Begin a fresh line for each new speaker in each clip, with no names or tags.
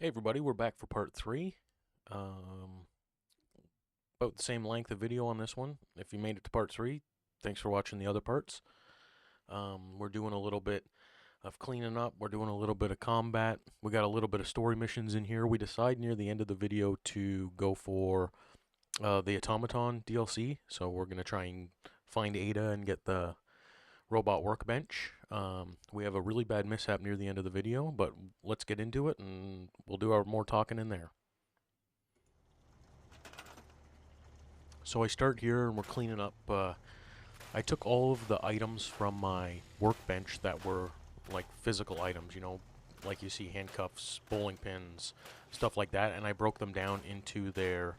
Hey everybody, we're back for part 3. Um, about the same length of video on this one. If you made it to part 3, thanks for watching the other parts. We're doing a little bit of cleaning up. We're doing a little bit of combat. We got a little bit of story missions in here. We decide near the end of the video to go for the Automaton DLC. So we're going to try and find Ada and get the robot workbench. We have a really bad mishap near the end of the video, but let's get into it and we'll do our more talking in there. So I start here and we're cleaning up. I took all of the items from my workbench that were like physical items, like you see handcuffs, bowling pins, stuff like that, and I broke them down into their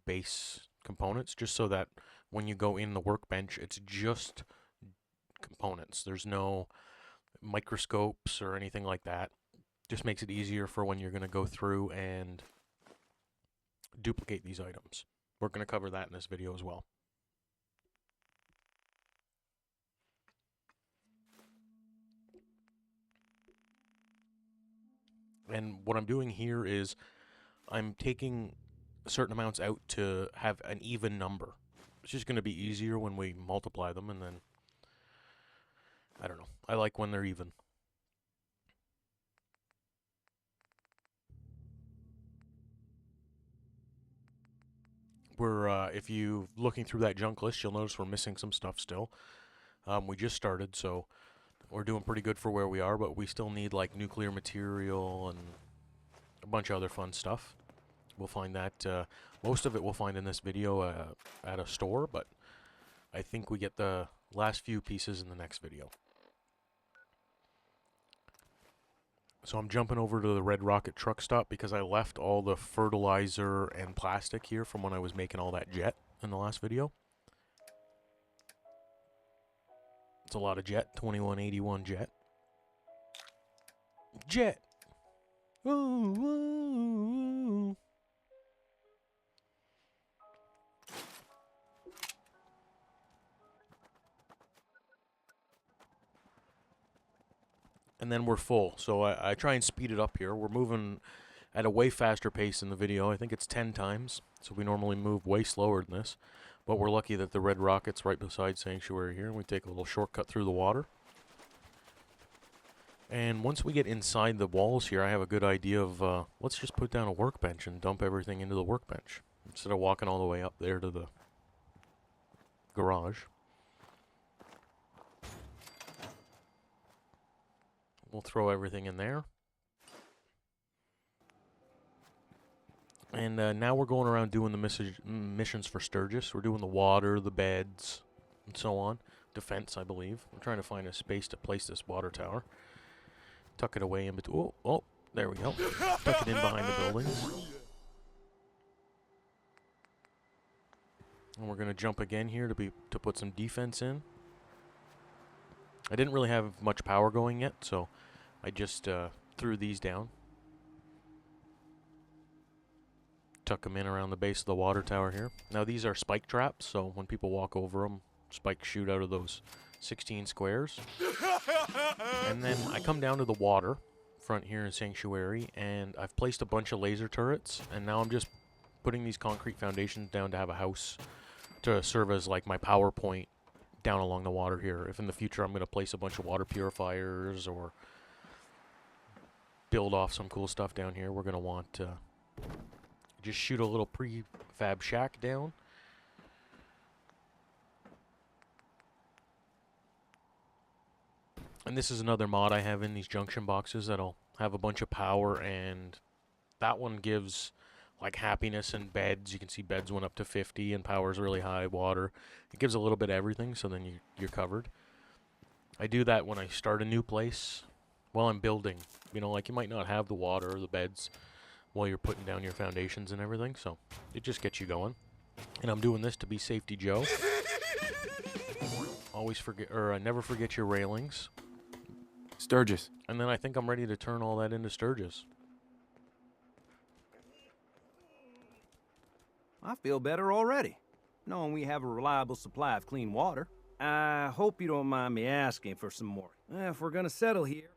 base components, just so that when you go in the workbench, it's just components. There's no microscopes or anything like that. Just makes it easier for when you're going to go through and duplicate these items. We're going to cover that in this video as well. And what I'm doing here is I'm taking certain amounts out to have an even number. It's just going to be easier when we multiply them, and then, I don't know, I like when they're even. If you looking through that junk list, you'll notice we're missing some stuff still. We just started, so we're doing pretty good for where we are, but we still need like nuclear material and a bunch of other fun stuff. We'll find that, most of it we'll find in this video at a store, but I think we get the last few pieces in the next video. So I'm jumping over to the Red Rocket truck stop because I left all the fertilizer and plastic here from when I was making all that jet in the last video. It's a lot of jet, 2181 jet. Jet! Ooh, ooh, ooh. And then we're full, so I try and speed it up here. We're moving at a way faster pace in the video. I think it's 10 times, so we normally move way slower than this. But we're lucky that the Red Rocket's right beside Sanctuary here, and we take a little shortcut through the water. And once we get inside the walls here, I have a good idea of, let's just put down a workbench and dump everything into the workbench, instead of walking all the way up there to the garage. We'll throw everything in there. And now we're going around doing the missions for Sturgis. We're doing the water, the beds, and so on. Defense, I believe. We're trying to find a space to place this water tower. Tuck it away in between. Oh, there we go. Tuck it in behind the buildings. And we're going to jump again here to put some defense in. I didn't really have much power going yet, so I just threw these down. Tuck them in around the base of the water tower here. Now these are spike traps, so when people walk over them, spikes shoot out of those 16 squares. And then I come down to the water front here in Sanctuary, and I've placed a bunch of laser turrets, and now I'm just putting these concrete foundations down to have a house to serve as like my power point down along the water here. If in the future I'm going to place a bunch of water purifiers or build off some cool stuff down here, we're going to want to just shoot a little prefab shack down. And this is another mod I have in these junction boxes that'll have a bunch of power, and that one gives like happiness and beds. You can see beds went up to 50 and power's really high, water. It gives a little bit of everything, so then you're covered. I do that when I start a new place while I'm building. Like you might not have the water or the beds while you're putting down your foundations and everything, so it just gets you going. And I'm doing this to be Safety Joe. Always forget, or never forget your railings.
Sturgis.
And then I think I'm ready to turn all that into Sturgis.
I feel better already, knowing we have a reliable supply of clean water. I hope you don't mind me asking for some more. If we're gonna settle here...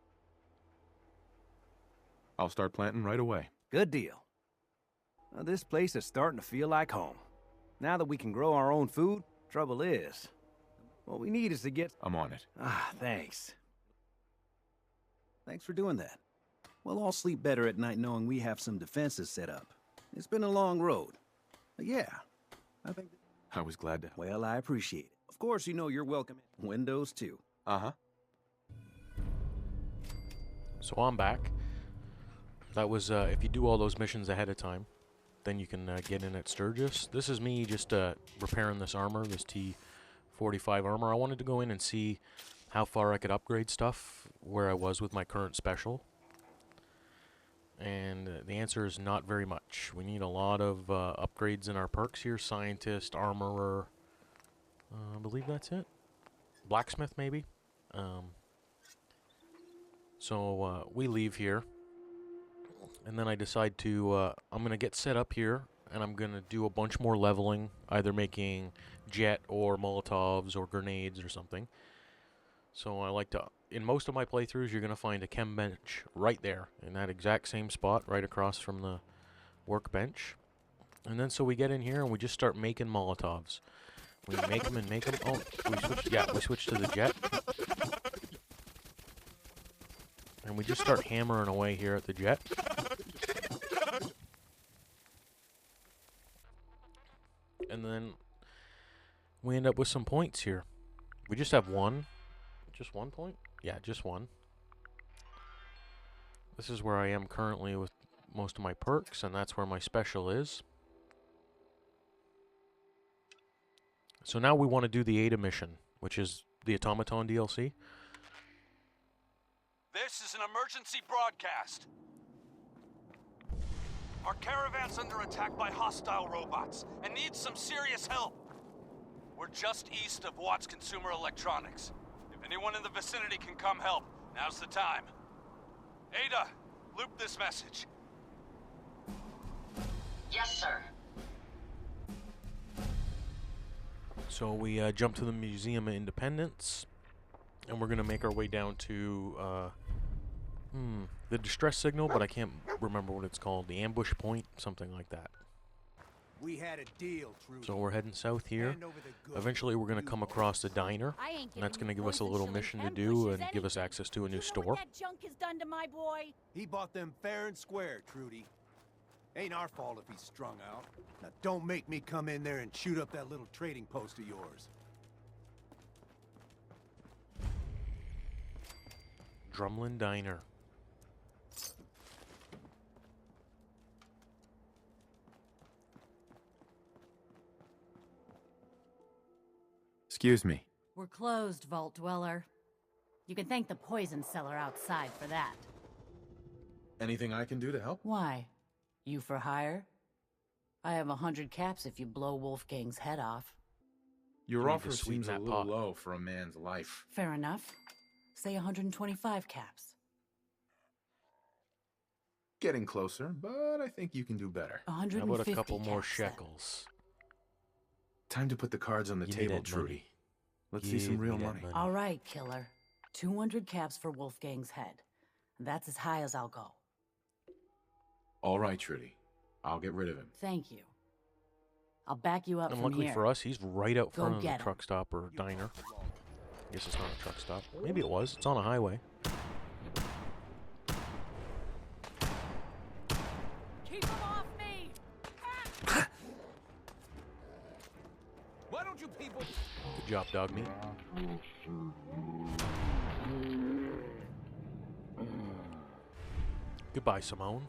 I'll start planting right away.
Good deal. Well, this place is starting to feel like home. Now that we can grow our own food, trouble is, what we need is to get...
I'm on it.
Ah, thanks. Thanks for doing that. We'll all sleep better at night knowing we have some defenses set up. It's been a long road. But yeah, I think...
I was glad to.
Well, I appreciate it. Of course, you know you're welcome in Windows too.
Uh-huh.
So I'm back. That was, if you do all those missions ahead of time, then you can get in at Sturgis. This is me just repairing this armor, this T-45 armor. I wanted to go in and see how far I could upgrade stuff, where I was with my current special. And the answer is not very much. We need a lot of upgrades in our perks here. Scientist, armorer, I believe that's it. Blacksmith, maybe. So we leave here. And then I decide to, I'm going to get set up here, and I'm going to do a bunch more leveling, either making jet or Molotovs or grenades or something. So I like to, in most of my playthroughs, you're going to find a chem bench right there, in that exact same spot, right across from the workbench. And then so we get in here and we just start making Molotovs. We make them and make them. Oh, we switch to the jet. And we just start hammering away here at the jet. And then we end up with some points here. We just have one. Just 1 point? Yeah, just one. This is where I am currently with most of my perks, and that's where my special is. So now we want to do the Ada mission, which is the Automaton DLC.
This is an emergency broadcast. Our caravan's under attack by hostile robots and needs some serious help. We're just east of Watts Consumer Electronics. If anyone in the vicinity can come help, now's the time. Ada, loop this message.
Yes, sir.
So we jump to the Museum of Independence, and we're going to make our way down to the distress signal, but I can't remember what it's called. The ambush point, something like that.
We had a deal, Trudy.
So we're heading south here. Eventually we're going to come across the diner, and that's going to give us a little mission to do and give us access to a new store.
What that junk has done to my boy?
He bought them fair and square, Trudy. Ain't our fault if he's strung out. Now don't make me come in there and shoot up that little trading post of yours.
Drumlin Diner.
Excuse me.
We're closed, Vault Dweller. You can thank the poison seller outside for that.
Anything I can do to help?
Why? You for hire? I have 100 caps if you blow Wolfgang's head off.
Your
You need to
offer
sweeten
seems a
that
little
pot.
low for a man's life.
Fair enough. Say 125 caps.
Getting closer, but I think you can do better.
How
150
about a couple more
caps, then.
shekels?
Time to put the cards on the
Give me
table,
that money.
Trudy. Let's see some
Give
real
me that
money.
money.
All right, killer. 200 caps for Wolfgang's head. That's as high as I'll go.
All right, Trudy. I'll get rid of him.
Thank you. I'll back you up
And
from
luckily
here.
for us, he's right out
Go
front of the
get 'em.
truck stop or diner. I guess it's not a truck stop. Maybe it was. It's on a highway.
Keep him off me!
Why don't you people...
Good job, dog meat. Goodbye, Simone.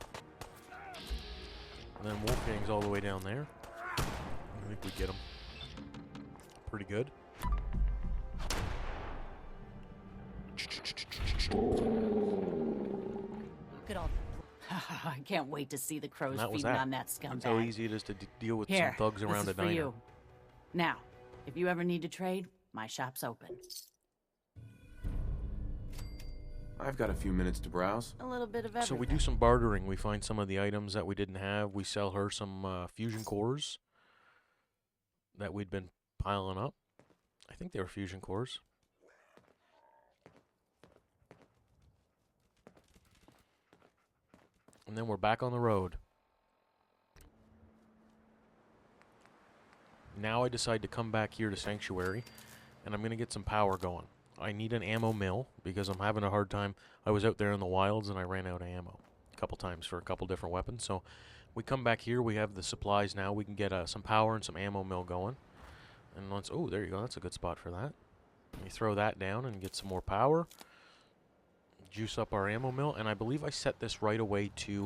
And then Wolfgang's all the way down there. I think we get him pretty good.
Look at all I can't wait to see the crows
And that was
feeding
that.
on that
That's how
scumbag.
easy it is to deal with
Here,
some thugs
this
around
is
a
for
diner.
you. Now, if you ever need to trade, my shop's open.
I've got a few minutes to browse.
A little bit of everything.
So we do some bartering. We find some of the items that we didn't have. We sell her some fusion cores that we'd been piling up. I think they were fusion cores. And then we're back on the road. Now I decide to come back here to Sanctuary, and I'm going to get some power going. I need an ammo mill, because I'm having a hard time. I was out there in the wilds, and I ran out of ammo a couple times for a couple different weapons. So we come back here. We have the supplies now. We can get some power and some ammo mill going. And once, oh, there you go. That's a good spot for that. We throw that down and get some more power. Juice up our ammo mill, and I believe I set this right away to,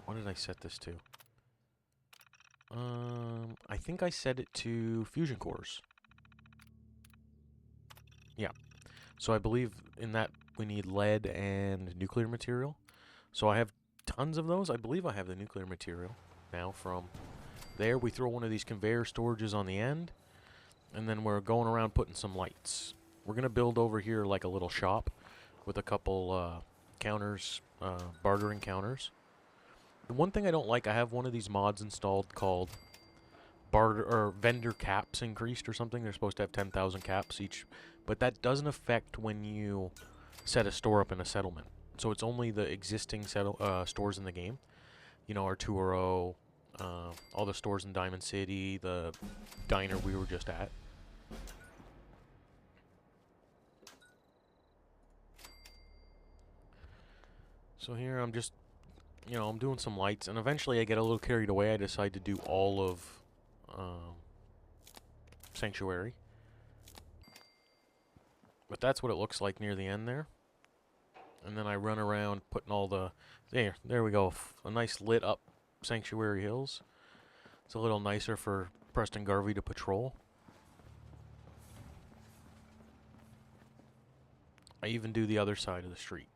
what did I set this to? I think I set it to fusion cores. Yeah. So I believe in that we need lead and nuclear material. So I have tons of those. I believe I have the nuclear material now from there. We throw one of these conveyor storages on the end, and then we're going around putting some lights. We're going to build over here like a little shop with a couple counters, bartering counters. The one thing I don't like, I have one of these mods installed called barter or vendor caps increased or something. They're supposed to have 10,000 caps each, but that doesn't affect when you set a store up in a settlement. So it's only the existing stores in the game. You know, Arturo, all the stores in Diamond City, the diner we were just at. So here I'm just, you know, I'm doing some lights, and eventually I get a little carried away. I decide to do all of Sanctuary. But that's what it looks like near the end there. And then I run around putting all the, there we go, a nice lit up Sanctuary Hills. It's a little nicer for Preston Garvey to patrol. I even do the other side of the street.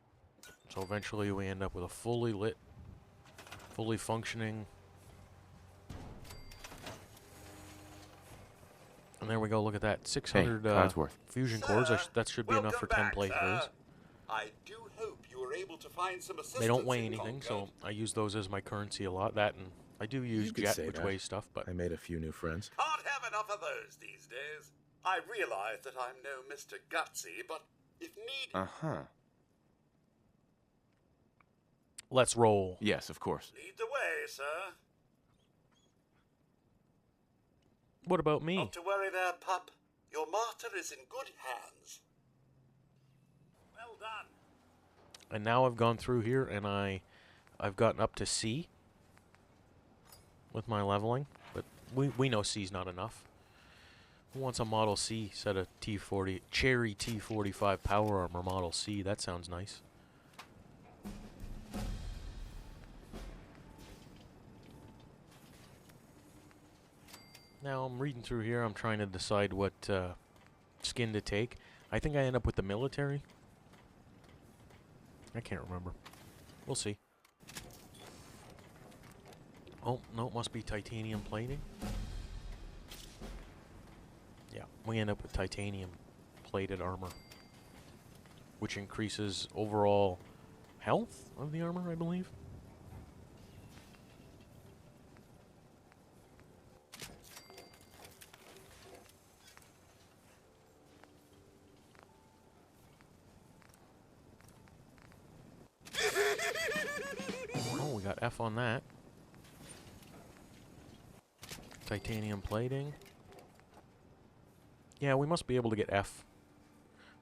So eventually we end up with a fully lit, fully functioning. And there we go, look at that. 600 fusion cores. That should be enough for 10 playthroughs.
I do hope you were able to find some assistance.
They don't weigh anything, so I use those as my currency a lot. That, and I do use jet, which weighs stuff, but
I made a few new friends.
Can't have enough of those these days. I realize that I'm no Mr. Gutsy, but if needed...
let's roll.
Yes, of course.
Lead the way, sir.
What about me?
Not to worry there, pup. Your martyr is in good hands. Well done.
And now I've gone through here, and I've gotten up to C with my leveling, but we know C's not enough. Who wants a Model C set of T40 Cherry T45 power armor Model C? That sounds nice. Now I'm reading through here. I'm trying to decide what skin to take. I think I end up with the military. I can't remember. We'll see. Oh, no, it must be titanium plating. Yeah, we end up with titanium plated armor, which increases overall health of the armor, I believe. Oh, we got F on that. Titanium plating. Yeah, we must be able to get F.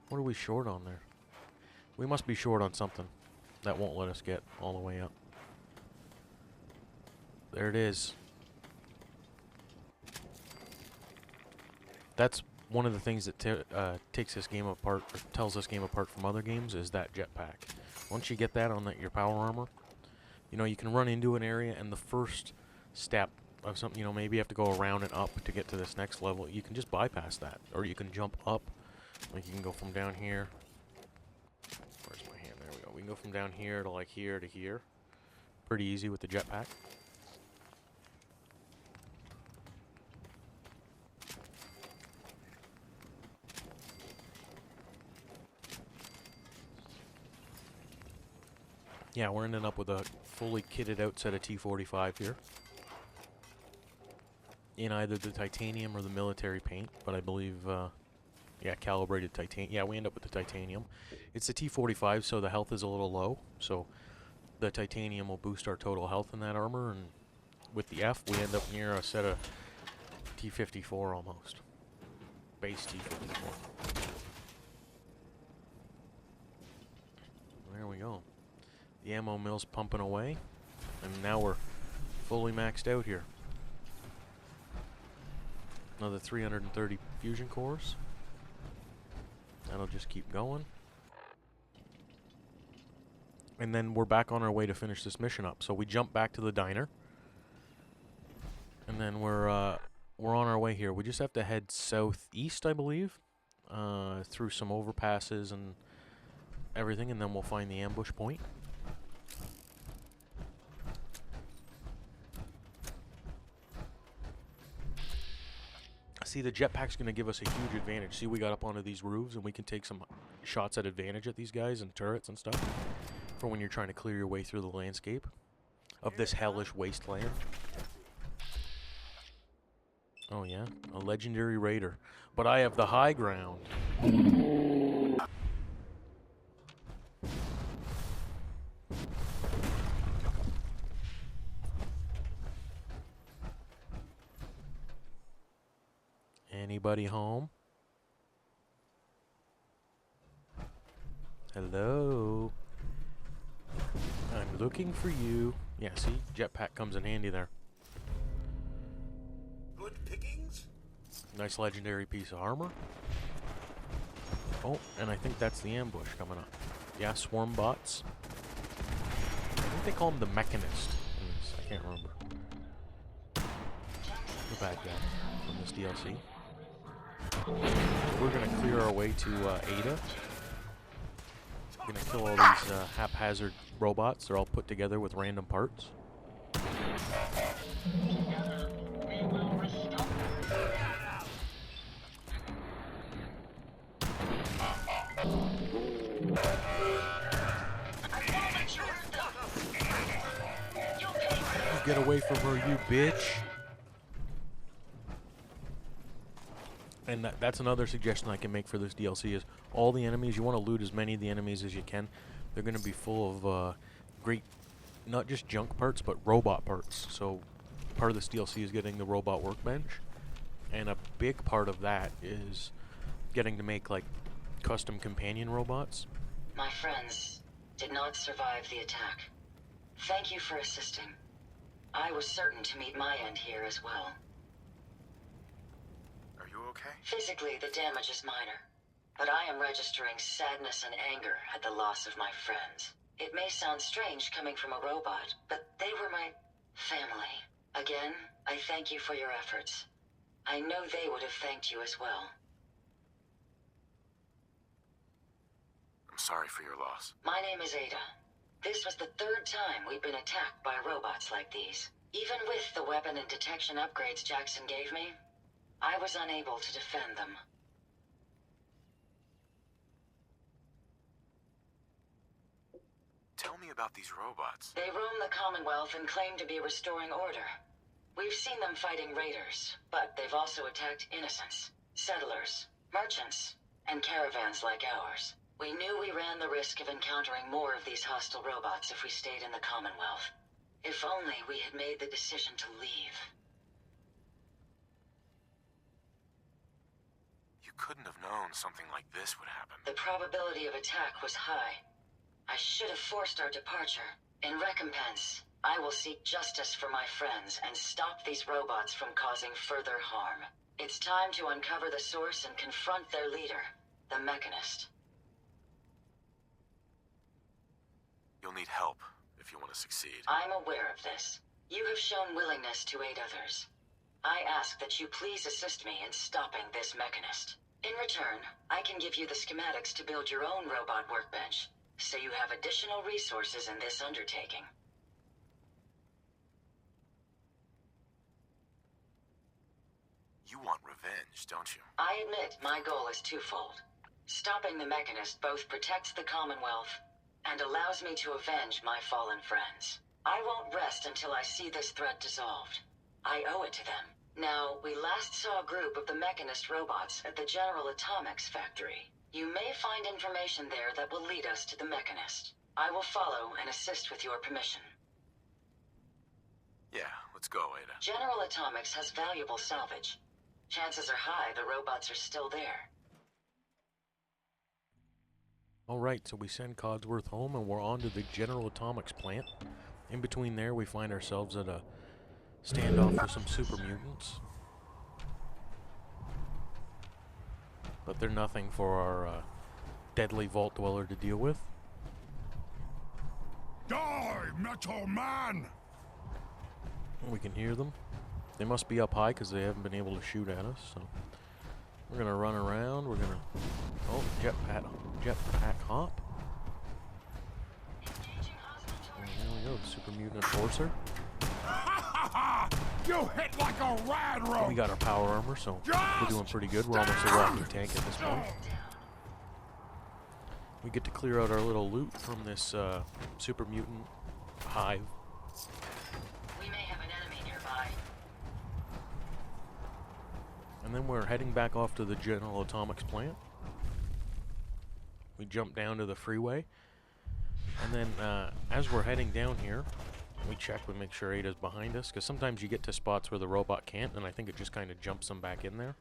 What are we short on there? We must be short on something. That won't let us get all the way up. There it is. That's one of the things that takes this game apart, or tells this game apart from other games, is that jetpack. Once you get that on your power armor, you know, you can run into an area, and the first step of something, you know, maybe you have to go around and up to get to this next level. You can just bypass that, or you can jump up. Like, you can go from down here. Where's my hand? There we go. We can go from down here to, like, here to here. Pretty easy with the jetpack. Yeah, we're ending up with a fully kitted out set of T45 here. In either the titanium or the military paint, but I believe, Yeah, calibrated titanium. Yeah, we end up with the titanium. It's the T45, so the health is a little low. So the titanium will boost our total health in that armor, and with the F, we end up near a set of T54 almost. Base T54. There we go. The ammo mill's pumping away, and now we're fully maxed out here. Another 330 fusion cores. That'll just keep going. And then we're back on our way to finish this mission up. So we jump back to the diner. And then we're on our way here. We just have to head southeast, I believe, through some overpasses and everything, and then we'll find the ambush point. See, the jetpack's going to give us a huge advantage. See, we got up onto these roofs, and we can take some shots at advantage at these guys and turrets and stuff for when you're trying to clear your way through the landscape of this hellish wasteland. Oh yeah, a legendary raider. But I have the high ground. Anybody home? Hello? I'm looking for you. Yeah, see? Jetpack comes in handy there.
Good pickings?
Nice legendary piece of armor. Oh, and I think that's the ambush coming up. Yeah, swarm bots. I think they call him the Mechanist in this. I can't remember. The bad guy from this DLC. We're gonna clear our way to Ada. We're gonna kill all these haphazard robots. They're all put together with random parts. Get away from her, you bitch. And that's another suggestion I can make for this DLC is all the enemies, you want to loot as many of the enemies as you can. They're going to be full of great, not just junk parts, but robot parts. So part of this DLC is getting the robot workbench. And a big part of that is getting to make like custom companion robots.
My friends did not survive the attack. Thank you for assisting. I was certain to meet my end here as well.
Are you okay?
Physically, the damage is minor, but I am registering sadness and anger at the loss of my friends. It may sound strange coming from a robot, but they were my family. Again, I thank you for your efforts. I know they would have thanked you as well.
I'm sorry for your loss.
My name is Ada. This was the third time we've been attacked by robots like these. Even with the weapon and detection upgrades Jackson gave me, I was unable to defend them.
Tell me about these robots.
They roam the Commonwealth and claim to be restoring order. We've seen them fighting raiders, but they've also attacked innocents, settlers, merchants, and caravans like ours. We knew we ran the risk of encountering more of these hostile robots if we stayed in the Commonwealth. If only we had made the decision to leave.
You couldn't have known something like this would happen.
The probability of attack was high. I should have forced our departure. In recompense, I will seek justice for my friends and stop these robots from causing further harm. It's time to uncover the source and confront their leader, the Mechanist.
You'll need help if you want to succeed.
I'm aware of this. You have shown willingness to aid others. I ask that you please assist me in stopping this Mechanist. In return, I can give you the schematics to build your own robot workbench, so you have additional resources in this undertaking.
You want revenge, don't you?
I admit my goal is twofold. Stopping the Mechanist both protects the Commonwealth and allows me to avenge my fallen friends. I won't rest until I see this threat dissolved. I owe it to them. Now, we last saw a group of the Mechanist robots at the General Atomics factory. You may find information there that will lead us to the Mechanist. I will follow and assist with your permission.
Yeah, let's go, Ada.
General Atomics has valuable salvage. Chances are high the robots are still there.
Alright, so we send Codsworth home and we're on to the General Atomics plant. In between there, we find ourselves at a standoff with some super mutants. But they're nothing for our deadly vault dweller to deal with.
Die, Metal Man!
We can hear them. They must be up high because they haven't been able to shoot at us, so we're gonna run around. We're gonna jetpack hop. And there we go, the super mutant enforcer.
You hit like a rad rope!
We got our power armor, so we're doing pretty good. We're almost a walking tank at this point. We get to clear out our little loot from this super mutant hive.
We may have an enemy nearby.
And then we're heading back off to the General Atomics plant. We jump down to the freeway. And then as we're heading down here, we check, we make sure Ada's behind us, because sometimes you get to spots where the robot can't, and I think it just kind of jumps them back in there.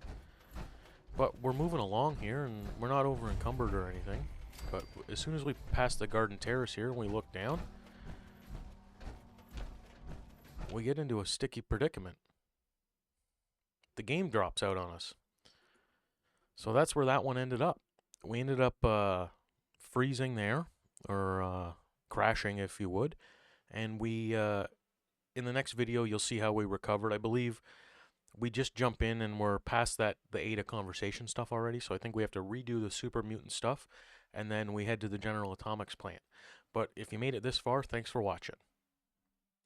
But we're moving along here, and we're not over encumbered or anything. But as soon as we pass the garden terrace here and we look down, we get into a sticky predicament. The game drops out on us. So that's where that one ended up. We ended up freezing there, or crashing if you would. And we, in the next video, you'll see how we recovered. I believe we just jump in and we're past the Ada conversation stuff already. So I think we have to redo the super mutant stuff. And then we head to the General Atomics plant. But if you made it this far, thanks for watching.